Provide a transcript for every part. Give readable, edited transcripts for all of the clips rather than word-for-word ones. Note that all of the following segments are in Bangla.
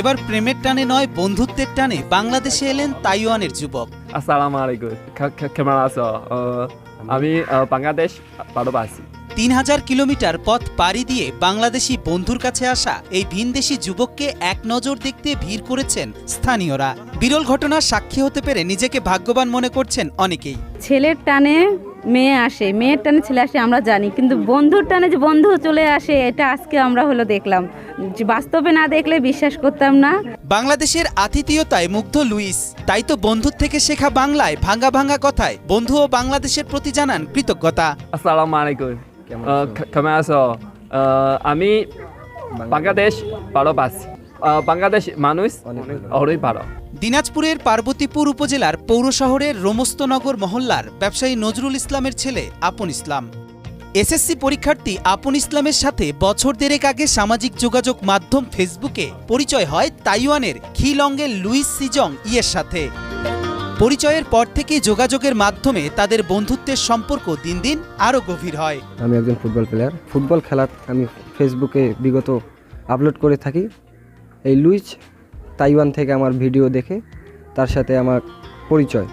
এবার প্রেমের টানে নয়, বন্ধুত্বের টানে বাংলাদেশে এলেন তাইওয়ানের যুবক। আসসালামু আলাইকুম, কেমন আছো? আমি বাংলাদেশ ভালোবাসি। 3000 কিলোমিটার পথ পাড়ি দিয়ে বাংলাদেশি বন্ধুর কাছে আসা এই ভিনদেশি যুবককে এক নজর দেখতে ভিড় করেছেন স্থানীয়রা। বিরল ঘটনার সাক্ষী হতে পেরে নিজেকে ভাগ্যবান মনে করছেন অনেকেই। ছেলের টানে মেয়ে আসে, মেয়ের টানে ছেলে আসে আমরা জানি, কিন্তু বন্ধুর টানে যে বন্ধু চলে আসে এটা আজকে আমরা দেখলাম। বাস্তবে না দেখলে বিশ্বাস করতাম না। বাংলাদেশের আতিথেয়তায় মুগ্ধ লুইস, তাই তো বন্ধুর থেকে শেখা বাংলায় ভাঙা ভাঙা কথায় বন্ধু ও বাংলাদেশের প্রতি জানান কৃতজ্ঞতা। আসসালামু আলাইকুম, কেমন আছো? আমি বাংলাদেশ ভালোবাসি। বাংলাদেশ মানুষ অনেক ভালো। দিনাজপুরের পার্বতীপুর উপজেলার পৌর শহরের রোমস্তনগর মহল্লার ব্যবসায়ী নজরুল ইসলামের ছেলে আপন ইসলাম। এসএসসি পরীক্ষার্থী আপন ইসলামের সাথে বছর দেড়েক আগে সামাজিক যোগাযোগ মাধ্যম ফেসবুকে পরিচয় হয় তাইওয়ানের খিলংয়ের লুইস সিজং ইয়ের সাথে। পরিচয়ের পর থেকে যোগাযোগের মাধ্যমে তাদের বন্ধুত্বের সম্পর্ক দিন দিন আরও গভীর হয়। আমি একজন ফুটবল প্লেয়ার। ফুটবল খেলা আমি ফেসবুকে বিগত আপলোড করে থাকি। এই লুইস তাইওয়ান থেকে আমার ভিডিও দেখে তার সাথে আমার পরিচয়।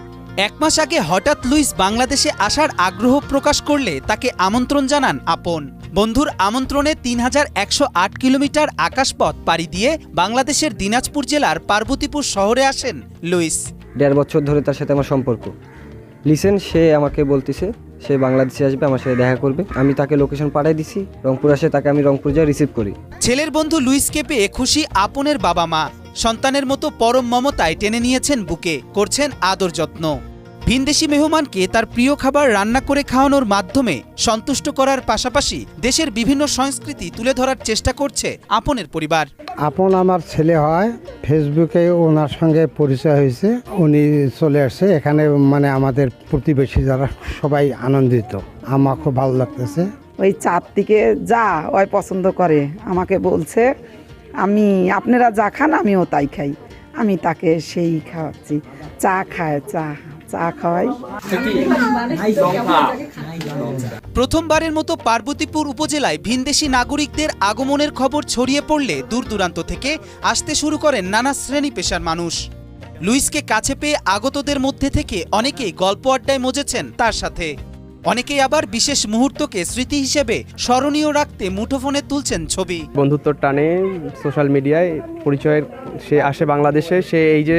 1 মাস আগে হঠাৎ লুইস বাংলাদেশে আসার আগ্রহ প্রকাশ করলে তাকে আমন্ত্রণ জানান আপন। বন্ধুর আমন্ত্রণে 3108 কিলোমিটার আকাশপথ পাড়ি দিয়ে বাংলাদেশের দিনাজপুর জেলার পার্বতীপুর শহরে আসেন লুইস। 1.5 বছর ধরে তার সাথে আমার সম্পর্ক। লিসেন, সে আমাকে বলতেছে সে বাংলাদেশে আসবে, আমার সাথে দেখা করবে। আমি তাকে লোকেশন পাঠিয়ে দিছি, রংপুর আসে, তাকে আমি রংপুর যাই রিসিভ করি। ছেলের বন্ধু লুইসকে পেয়ে খুশি আপনের বাবা মা। সন্তানের মতো পরম মমতায় টেনে নিয়েছেন বুকে, করছেন আদর যত্ন। ভিনদেশি মেহমানকে তার প্রিয় খাবার রান্না করে খাওয়ানোর মাধ্যমে সন্তুষ্ট করার পাশাপাশি দেশের বিভিন্ন সংস্কৃতি তুলে ধরার চেষ্টা করছে আপনের পরিবার। আপন আমার ছেলে হয়, ফেসবুকে ওনার সঙ্গে পরিচয় হয়েছে, উনি চলে আসছে এখানে। আমাদের প্রতিবেশী যারা সবাই আনন্দিত, আমার খুব ভালো লাগতেছে। ওই চাপ থেকে যা ওই পছন্দ করে, আমাকে বলছে আমি আপনারা যা খান আমিও তাই খাই। আমি তাকে সেই খাওয়াচ্ছি, চা খায়, চা খাওয়াই। প্রথমবারের মতো পার্বতীপুর উপজেলায় ভিনদেশি নাগরিকদের আগমনের খবর ছড়িয়ে পড়লে দূর দূরান্ত থেকে আসতে শুরু করেন নানা শ্রেণী পেশার মানুষ। লুইসকে কাছে পেয়ে আগতদের মধ্যে থেকে অনেকেই গল্প আড্ডায় মজেছেন তার সাথে। অনেকেই আবার বিশেষ মুহূর্তকে স্মৃতি হিসেবে স্মরণীয় রাখতে মুঠোফোনে তুলছেন ছবি। বন্ধুত্বর টানে সোশ্যাল মিডিয়ায় পরিচয়ের সে আসে বাংলাদেশে। সে এই যে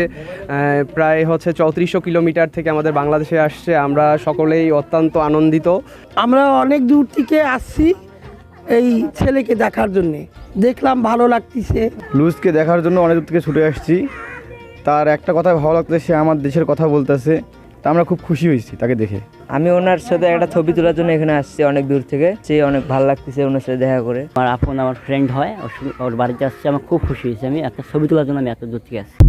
প্রায় 3400 কিলোমিটার থেকে আমাদের বাংলাদেশে আসছে, আমরা সকলেই অত্যন্ত আনন্দিত। আমরা অনেক দূর থেকে আসছি এই ছেলেকে দেখার জন্য, দেখলাম ভালো লাগতেছে। লুইসকে দেখার জন্য অনেক দূর থেকে ছুটে আসছি। তার একটা কথা ভালো লাগতেছে, সে আমার দেশের কথা বলতেছে, তা আমরা খুব খুশি হয়েছি তাকে দেখে। আমি ওনার সাথে একটা ছবি তোলার জন্য এখানে আসছি অনেক দূর থেকে। সে অনেক ভালো লাগতেছে ওনার সাথে দেখা করে। আমার আপন আমার ফ্রেন্ড হয়, ওর বাড়িতে আসছে, আমার খুব খুশি হয়েছে। আমি একটা ছবি তোলার জন্য আমি এত দূর থেকে আসছি।